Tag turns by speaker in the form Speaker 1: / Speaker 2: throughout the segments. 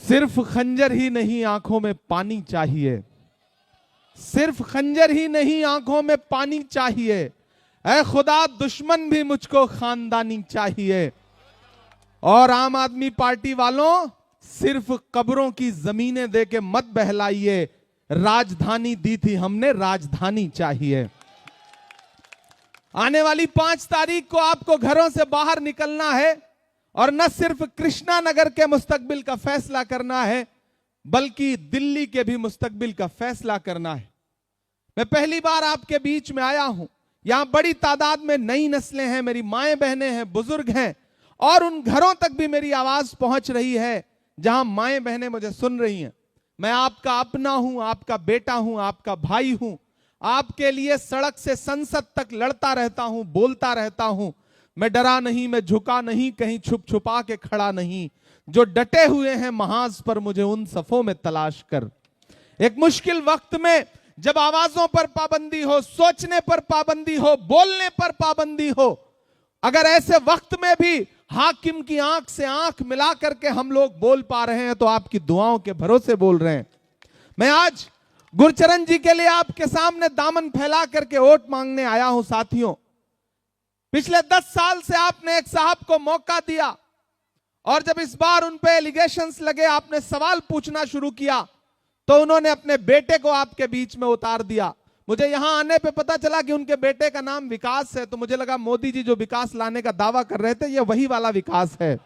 Speaker 1: सिर्फ खंजर ही नहीं आंखों में पानी चाहिए, सिर्फ खंजर ही नहीं आंखों में पानी चाहिए, ऐ खुदा दुश्मन भी मुझको खानदानी चाहिए। और आम आदमी पार्टी वालों, सिर्फ कब्रों की जमीनें देके मत बहलाइए, राजधानी दी थी हमने, राजधानी चाहिए। आने वाली 5 तारीख को आपको घरों से बाहर निकलना है और न सिर्फ कृष्णा नगर के मुस्तकबिल का फैसला करना है, बल्कि दिल्ली के भी मुस्तकबिल का फैसला करना है। मैं पहली बार आपके बीच में आया हूं। यहां बड़ी तादाद में नई नस्लें हैं, मेरी माएं बहनें हैं, बुजुर्ग हैं, और उन घरों तक भी मेरी आवाज पहुंच रही है जहां माएं बहनें मुझे सुन रही हैं। मैं आपका अपना हूं, आपका बेटा हूं, आपका भाई हूं। आपके लिए सड़क से संसद तक लड़ता रहता हूं, बोलता रहता हूं। मैं डरा नहीं, मैं झुका नहीं, कहीं छुप छुपा के खड़ा नहीं। जो डटे हुए हैं महाज पर, मुझे उन सफों में तलाश कर। एक मुश्किल वक्त में जब आवाजों पर पाबंदी हो, सोचने पर पाबंदी हो, बोलने पर पाबंदी हो, अगर ऐसे वक्त में भी हाकिम की आंख से आंख मिला करके हम लोग बोल पा रहे हैं तो आपकी दुआओं के भरोसे बोल रहे हैं। मैं आज गुरचरण जी के लिए आपके सामने दामन फैला करके वोट मांगने आया हूं। साथियों, पिछले 10 साल से आपने एक साहब को मौका दिया और जब इस बार उन पे एलिगेशंस लगे, आपने सवाल पूछना शुरू किया, तो उन्होंने अपने बेटे को आपके बीच में उतार दिया। मुझे यहां आने पे पता चला कि उनके बेटे का नाम विकास है, तो मुझे लगा मोदी जी जो विकास लाने का दावा कर रहे थे, ये वही वाला विकास है।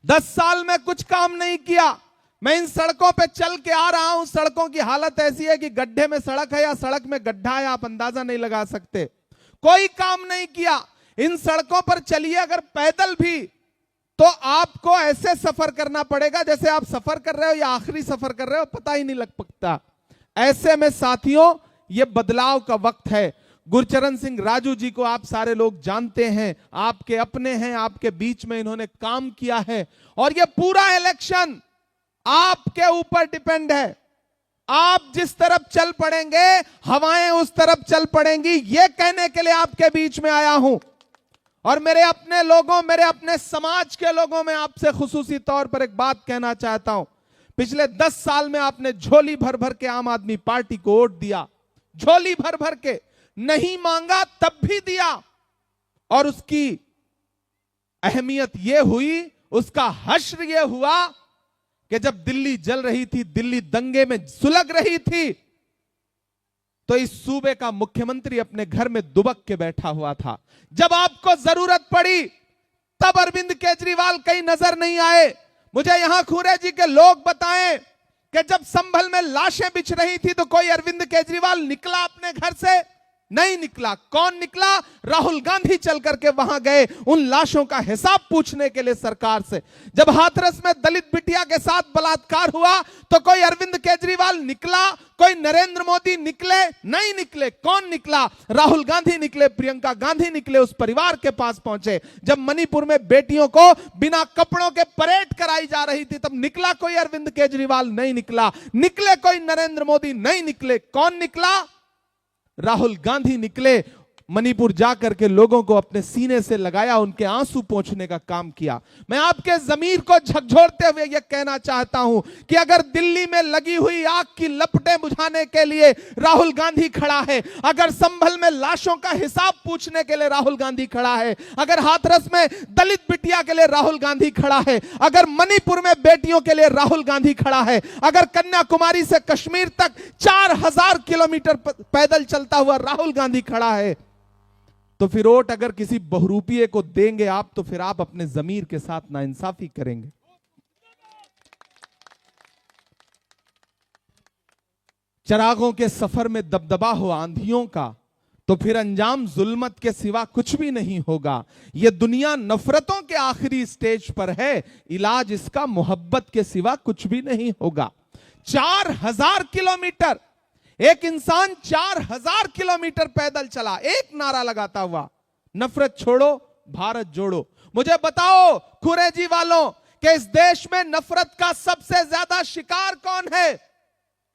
Speaker 1: 10 साल में कुछ काम नहीं किया। मैं इन सड़कों पे चल के आ रहा हूं, सड़कों की हालत ऐसी है कि गड्ढे में सड़क है या सड़क में गड्ढा है, आप अंदाजा नहीं लगा सकते। कोई काम नहीं किया। इन सड़कों पर चलिए अगर पैदल भी, तो आपको ऐसे सफर करना पड़ेगा जैसे आप सफर कर रहे हो या आखिरी सफर कर रहे हो, पता ही नहीं लग सकता। ऐसे में साथियों, ये बदलाव का वक्त है। गुरचरण सिंह राजू जी को आप सारे लोग जानते हैं, आपके अपने हैं, आपके बीच में इन्होंने काम किया है, और ये पूरा इलेक्शन आपके ऊपर डिपेंड है। आप जिस तरफ चल पड़ेंगे, हवाएं उस तरफ चल पड़ेंगी, ये कहने के लिए आपके बीच में आया हूं। और मेरे अपने लोगों, मेरे अपने समाज के लोगों, में आपसे खुसूसी तौर पर एक बात कहना चाहता हूं। पिछले 10 साल में आपने झोली भर भर के आम आदमी पार्टी को वोट दिया, झोली भर भर के, नहीं मांगा तब भी दिया, और उसकी अहमियत यह हुई, उसका हश्र यह हुआ कि जब दिल्ली जल रही थी, दिल्ली दंगे में सुलग रही थी, तो इस सूबे का मुख्यमंत्री अपने घर में दुबक के बैठा हुआ था। जब आपको जरूरत पड़ी तब अरविंद केजरीवाल कहीं नजर नहीं आए। मुझे यहां खूरे जी के लोग बताएं कि जब संभल में लाशें बिछ रही थी तो कोई अरविंद केजरीवाल निकला अपने घर से? नहीं निकला। कौन निकला? राहुल गांधी चल करके वहां गए उन लाशों का हिसाब पूछने के लिए सरकार से। जब हाथरस में दलित बिटिया के साथ बलात्कार हुआ तो कोई अरविंद केजरीवाल निकला? कोई नरेंद्र मोदी निकले? नहीं निकले। कौन निकला? राहुल गांधी निकले, प्रियंका गांधी निकले, उस परिवार के पास पहुंचे। जब मणिपुर में बेटियों को बिना कपड़ों के परेड कराई जा रही थी, तब निकला कोई अरविंद केजरीवाल? नहीं निकला। निकले कोई नरेंद्र मोदी? नहीं निकले। कौन निकला? राहुल गांधी निकले, मणिपुर जाकर के लोगों को अपने सीने से लगाया, उनके आंसू पोंछने का काम किया। मैं आपके जमीर को झकझोरते हुए यह कहना चाहता हूं कि अगर दिल्ली में लगी हुई आग की लपटें बुझाने के लिए राहुल गांधी खड़ा है, अगर संभल में लाशों का हिसाब पूछने के लिए राहुल गांधी खड़ा है, अगर हाथरस में दलित बिटिया के लिए राहुल गांधी खड़ा है, अगर मणिपुर में बेटियों के लिए राहुल गांधी खड़ा है, अगर कन्याकुमारी से कश्मीर तक 4000 किलोमीटर पैदल चलता हुआ राहुल गांधी खड़ा है, तो फिर वोट अगर किसी बहुरूपिये को देंगे आप, तो फिर आप अपने जमीर के साथ नाइंसाफी करेंगे। चरागों के सफर में दबदबा हो आंधियों का, तो फिर अंजाम जुल्मत के सिवा कुछ भी नहीं होगा। यह दुनिया नफरतों के आखिरी स्टेज पर है, इलाज इसका मोहब्बत के सिवा कुछ भी नहीं होगा। 4000 किलोमीटर एक इंसान 4000 किलोमीटर पैदल चला, एक नारा लगाता हुआ, नफरत छोड़ो भारत जोड़ो। मुझे बताओ खुरेजी वालों कि इस देश में नफरत का सबसे ज्यादा शिकार कौन है?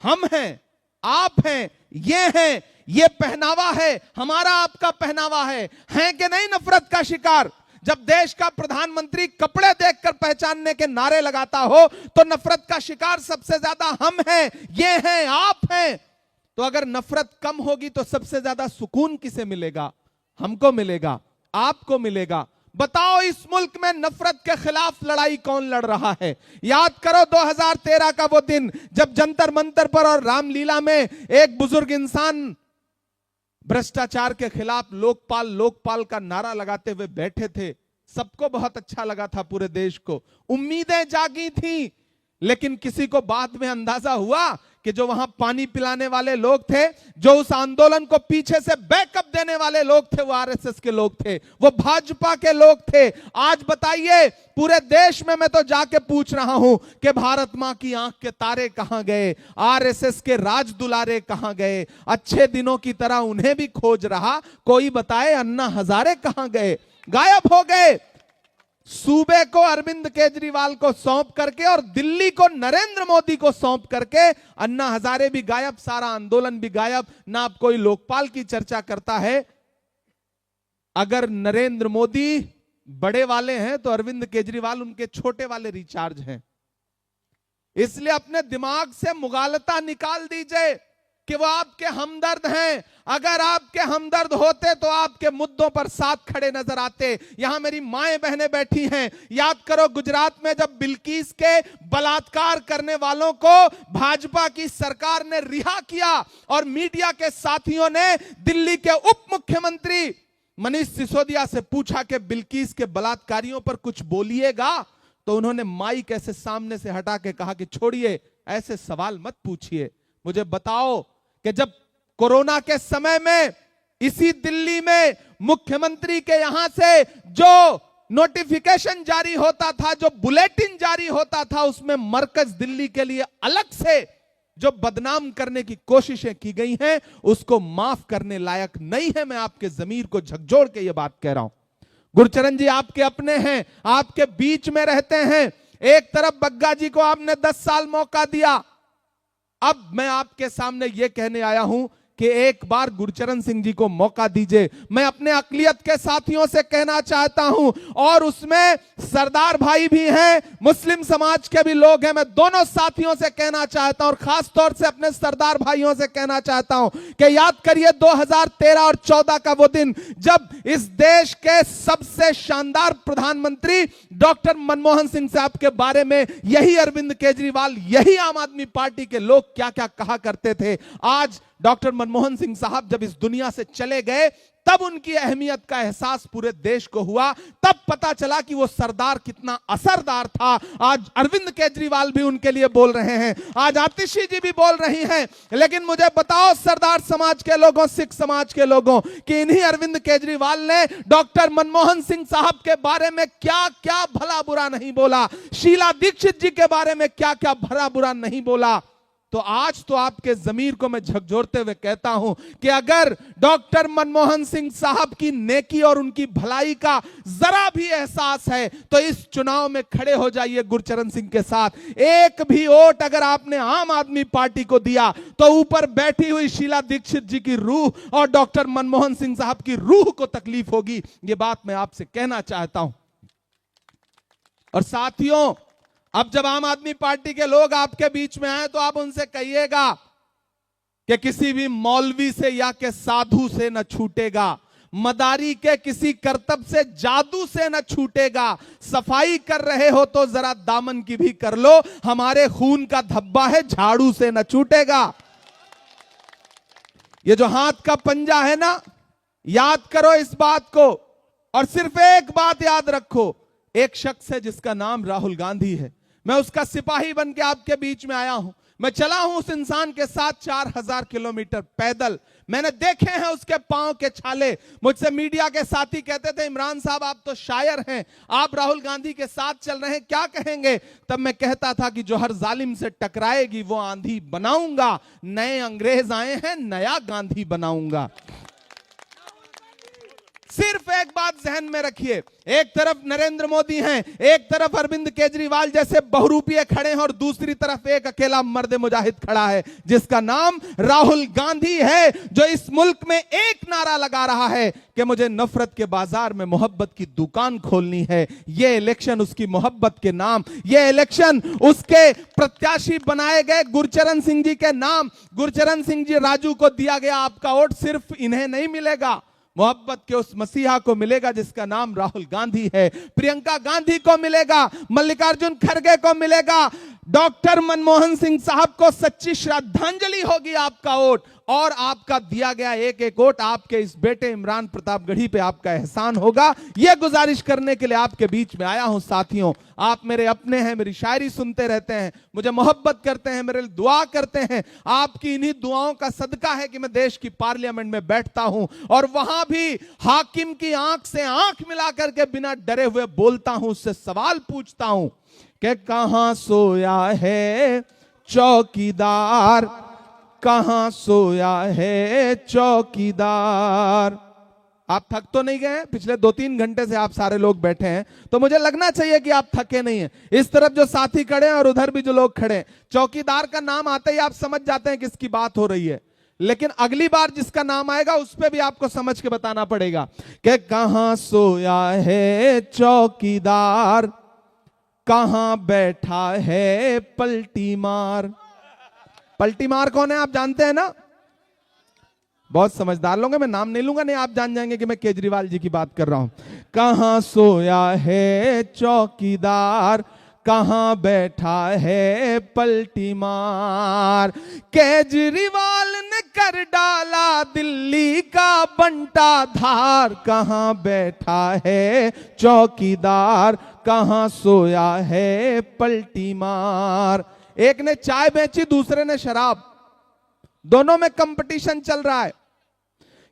Speaker 1: हम हैं, आप हैं, ये हैं, ये पहनावा है, हमारा आपका पहनावा है कि नहीं नफरत का शिकार? जब देश का प्रधानमंत्री कपड़े देखकर पहचानने के नारे लगाता हो तो नफरत का शिकार सबसे ज्यादा हम हैं, ये हैं, आप हैं। तो अगर नफरत कम होगी तो सबसे ज्यादा सुकून किसे मिलेगा? हमको मिलेगा, आपको मिलेगा। बताओ इस मुल्क में नफरत के खिलाफ लड़ाई कौन लड़ रहा है? याद करो 2013 का वो दिन जब जंतर मंतर पर और रामलीला में एक बुजुर्ग इंसान भ्रष्टाचार के खिलाफ लोकपाल लोकपाल का नारा लगाते हुए बैठे थे। सबको बहुत अच्छा लगा था, पूरे देश को उम्मीदें जागी थी। लेकिन किसी को बाद में अंदाजा हुआ कि जो वहां पानी पिलाने वाले लोग थे, जो उस आंदोलन को पीछे से बैकअप देने वाले लोग थे, वो आरएसएस के लोग थे, वो भाजपा के लोग थे। आज बताइए पूरे देश में मैं तो जाके पूछ रहा हूं कि भारत मां की आंख के तारे कहां गए, आरएसएस के राज दुलारे कहां गए? अच्छे दिनों की तरह उन्हें भी खोज रहा, कोई बताए अन्ना हजारे कहां गए? गायब हो गए। सूबे को अरविंद केजरीवाल को सौंप करके और दिल्ली को नरेंद्र मोदी को सौंप करके अन्ना हजारे भी गायब, सारा आंदोलन भी गायब। ना अब कोई लोकपाल की चर्चा करता है। अगर नरेंद्र मोदी बड़े वाले हैं तो अरविंद केजरीवाल उनके छोटे वाले रिचार्ज हैं। इसलिए अपने दिमाग से मुगालता निकाल दीजिए कि वो आपके हमदर्द हैं। अगर आपके हमदर्द होते तो आपके मुद्दों पर साथ खड़े नजर आते। यहां मेरी माएं बहनें बैठी हैं, याद करो गुजरात में जब बिल्किस के बलात्कार करने वालों को भाजपा की सरकार ने रिहा किया और मीडिया के साथियों ने दिल्ली के उप मुख्यमंत्री मनीष सिसोदिया से पूछा कि बिल्किस के बलात्कारियों पर कुछ बोलिएगा, तो उन्होंने माइक ऐसे सामने से हटा के कहा कि छोड़िए, ऐसे सवाल मत पूछिए। मुझे बताओ कि जब कोरोना के समय में इसी दिल्ली में मुख्यमंत्री के यहां से जो नोटिफिकेशन जारी होता था, जो बुलेटिन जारी होता था, उसमें मरकज दिल्ली के लिए अलग से जो बदनाम करने की कोशिशें की गई हैं, उसको माफ करने लायक नहीं है। मैं आपके जमीर को झकझोर के ये बात कह रहा हूं। गुरचरण जी आपके अपने हैं, आपके बीच में रहते हैं। एक तरफ बग्गा जी को आपने 10 साल मौका दिया। अब मैं आपके सामने यह कहने आया हूं कि एक बार गुरचरण सिंह जी को मौका दीजिए। मैं अपने अकलियत के साथियों से कहना चाहता हूं, और उसमें सरदार भाई भी हैं, मुस्लिम समाज के भी लोग हैं। मैं दोनों साथियों से कहना चाहता हूं और खास तौर से अपने सरदार भाइयों से कहना चाहता हूं कि याद करिए 2013 और 14 का वो दिन जब इस देश के सबसे शानदार प्रधानमंत्री डॉक्टर मनमोहन सिंह साहब के बारे में यही अरविंद केजरीवाल, यही आम आदमी पार्टी के लोग क्या क्या कहा करते थे। आज डॉक्टर मनमोहन सिंह साहब जब इस दुनिया से चले गए, तब उनकी अहमियत का एहसास पूरे देश को हुआ। तब पता चला कि वो सरदार कितना असरदार था। आज अरविंद केजरीवाल भी उनके लिए बोल रहे हैं, आज आतिशी जी भी बोल रही हैं। लेकिन मुझे बताओ सरदार समाज के लोगों, सिख समाज के लोगों, कि इन्हीं अरविंद केजरीवाल ने डॉक्टर मनमोहन सिंह साहब के बारे में क्या क्या भला बुरा नहीं बोला, शीला दीक्षित जी के बारे में क्या क्या भला बुरा नहीं बोला। तो आज तो आपके जमीर को मैं झकझोरते हुए कहता हूं कि अगर डॉक्टर मनमोहन सिंह साहब की नेकी और उनकी भलाई का जरा भी एहसास है तो इस चुनाव में खड़े हो जाइए गुरचरण सिंह के साथ। एक भी वोट अगर आपने आम आदमी पार्टी को दिया तो ऊपर बैठी हुई शीला दीक्षित जी की रूह और डॉक्टर मनमोहन सिंह साहब की रूह को तकलीफ होगी। यह बात मैं आपसे कहना चाहता हूं। और साथियों, अब जब आम आदमी पार्टी के लोग आपके बीच में आए तो आप उनसे कहिएगा कि किसी भी मौलवी से या के साधु से न छूटेगा, मदारी के किसी करतब से, जादू से न छूटेगा। सफाई कर रहे हो तो जरा दामन की भी कर लो, हमारे खून का धब्बा है, झाड़ू से न छूटेगा। ये जो हाथ का पंजा है ना, याद करो इस बात को। और सिर्फ एक बात याद रखो, एक शख्स है जिसका नाम राहुल गांधी है। मैं उसका सिपाही बन के आपके बीच में आया हूं। मैं चला हूं उस इंसान के साथ 4000 किलोमीटर पैदल। मैंने देखे हैं उसके पांव के छाले। मुझसे मीडिया के साथी कहते थे, इमरान साहब आप तो शायर हैं, आप राहुल गांधी के साथ चल रहे हैं, क्या कहेंगे? तब मैं कहता था कि जो हर जालिम से टकराएगी वो आंधी बनाऊंगा। नए अंग्रेज आए हैं, नया गांधी बनाऊंगा। सिर्फ एक बात जहन में रखिए, एक तरफ नरेंद्र मोदी हैं, एक तरफ अरविंद केजरीवाल जैसे बहुरूपिये खड़े हैं और दूसरी तरफ एक अकेला मर्द मुजाहिद खड़ा है जिसका नाम राहुल गांधी है, जो इस मुल्क में एक नारा लगा रहा है कि मुझे नफरत के बाजार में मोहब्बत की दुकान खोलनी है। यह इलेक्शन उसकी मोहब्बत के नाम, यह इलेक्शन उसके प्रत्याशी बनाए गए गुरचरण सिंह जी के नाम, गुरचरण सिंह जी राजू को दिया गया आपका वोट सिर्फ इन्हें नहीं मिलेगा, मोहब्बत के उस मसीहा को मिलेगा जिसका नाम राहुल गांधी है, प्रियंका गांधी को मिलेगा, मल्लिकार्जुन खड़गे को मिलेगा, डॉक्टर मनमोहन सिंह साहब को सच्ची श्रद्धांजलि होगी आपका वोट, और आपका दिया गया एक एक वोट आपके इस बेटे इमरान प्रतापगढ़ी पे आपका एहसान होगा। यह गुजारिश करने के लिए आपके बीच में आया हूं। साथियों, आप मेरे अपने हैं, मेरी शायरी सुनते रहते हैं, मुझे मोहब्बत करते हैं, मेरे लिए दुआ करते हैं। आपकी इन्हीं दुआओं का सदका है कि मैं देश की पार्लियामेंट में बैठता हूं और वहां भी हाकिम की आंख से आंख मिलाकर के बिना डरे हुए बोलता हूं, उससे सवाल पूछता हूं कि कहां सोया है चौकीदार, कहां सोया है चौकीदार। आप थक तो नहीं गए? पिछले 2-3 घंटे से आप सारे लोग बैठे हैं, तो मुझे लगना चाहिए कि आप थके नहीं हैं। इस तरफ जो साथी खड़े हैं और उधर भी जो लोग खड़े हैं, चौकीदार का नाम आते ही आप समझ जाते हैं किसकी बात हो रही है, लेकिन अगली बार जिसका नाम आएगा उस पर भी आपको समझ के बताना पड़ेगा कि कहां सोया है चौकीदार, कहां बैठा है पलटी मार। पलटी मार कौन है आप जानते हैं ना? बहुत समझदार लोग हैं, मैं नाम नहीं लूंगा, नहीं आप जान जाएंगे कि मैं केजरीवाल जी की बात कर रहा हूं। कहां सोया है चौकीदार, कहां बैठा है पलटी मार। केजरीवाल ने कर डाला दिल्ली का बंटा धार, कहां बैठा है चौकीदार, कहां सोया है पलटी मार। एक ने चाय बेची, दूसरे ने शराब, दोनों में कंपटीशन चल रहा है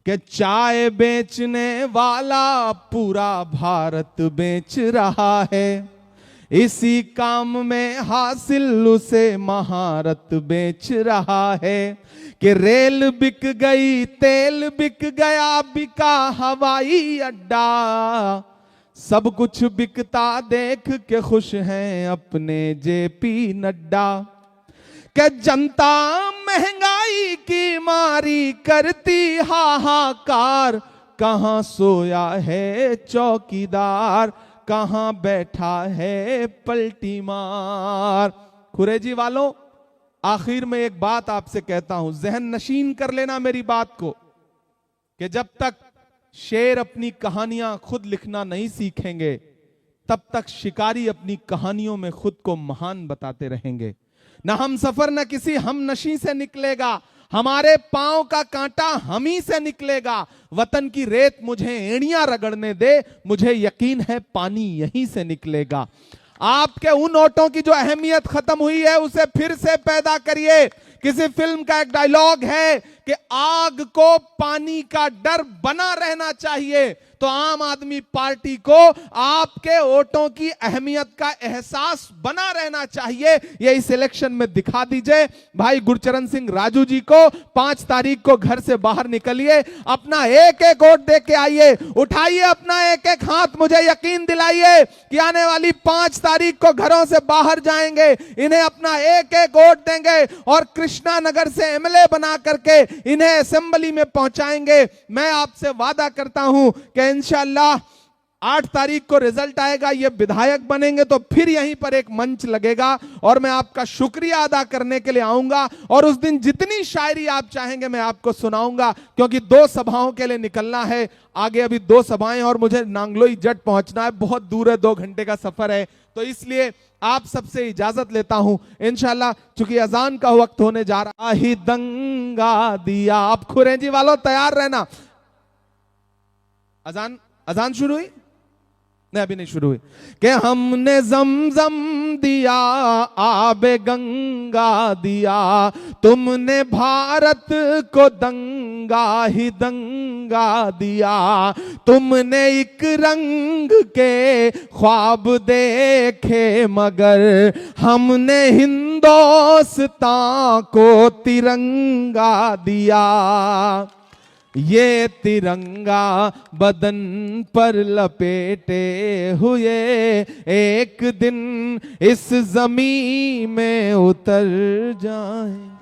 Speaker 1: कि चाय बेचने वाला पूरा भारत बेच रहा है, इसी काम में हासिल उसे महारत बेच रहा है कि रेल बिक गई, तेल बिक गया, बिका हवाई अड्डा, सब कुछ बिकता देख के खुश हैं अपने जेपी नड्डा। कि जनता महंगाई की मारी करती हाहाकार, कहां सोया है चौकीदार, कहां बैठा है पलटी मार। खुरेजी वालों, आखिर में एक बात आपसे कहता हूं, जहन नशीन कर लेना मेरी बात को, कि जब तक शेर अपनी कहानियां खुद लिखना नहीं सीखेंगे तब तक शिकारी अपनी कहानियों में खुद को महान बताते रहेंगे। ना हम सफर न किसी हम नशी से निकलेगा, हमारे पांव का कांटा हम ही से निकलेगा। वतन की रेत मुझे एड़ियां रगड़ने दे, मुझे यकीन है पानी यहीं से निकलेगा। आपके उन ओंठों की जो अहमियत खत्म हुई है उसे फिर से पैदा करिए। किसी फिल्म का एक डायलॉग है कि आग को पानी का डर बना रहना चाहिए, तो आम आदमी पार्टी को आपके वोटों की अहमियत का एहसास बना रहना चाहिए। ये इस इलेक्शन में दिखा दीजिए। भाई गुरचरण सिंह राजू जी को 5 तारीख को घर से बाहर निकलिए, अपना एक एक वोट दे के आइए, उठाइए अपना एक एक हाथ, मुझे यकीन दिलाइए कि आने वाली 5 तारीख को घरों से बाहर जाएंगे, इन्हें अपना एक एक वोट देंगे और कृष्णा नगर से एमएलए बना करके इन्हें असेंबली में पहुंचाएंगे। मैं आपसे वादा करता हूं कि इंशाअल्लाह 8 तारीख को रिजल्ट आएगा, ये विधायक बनेंगे तो फिर यहीं पर एक मंच लगेगा और मैं आपका शुक्रिया अदा करने के लिए आऊंगा और उस दिन जितनी शायरी आप चाहेंगे मैं आपको सुनाऊंगा, क्योंकि 2 सभाओं के लिए निकलना है। आगे अभी 2 सभाएं और मुझे नांगलोई जट पहुंचना है, बहुत दूर है, 2 घंटे का सफर है, तो इसलिए आप सबसे इजाजत लेता हूं। इंशाल्लाह चूंकि अजान का वक्त होने जा रहा ही दंगा दिया। आप खुरेजी वालों तैयार रहना। अजान शुरू हुई? नहीं, अभी नहीं शुरू हुई। कि हमने जमजम दिया, आबे गंगा दिया, तुमने भारत को दंगा ही दंगा दिया, तुमने एक रंग के ख्वाब देखे मगर हमने हिंदुस्तान को तिरंगा दिया। ये तिरंगा बदन पर लपेटे हुए एक दिन इस जमीन में उतर जाए।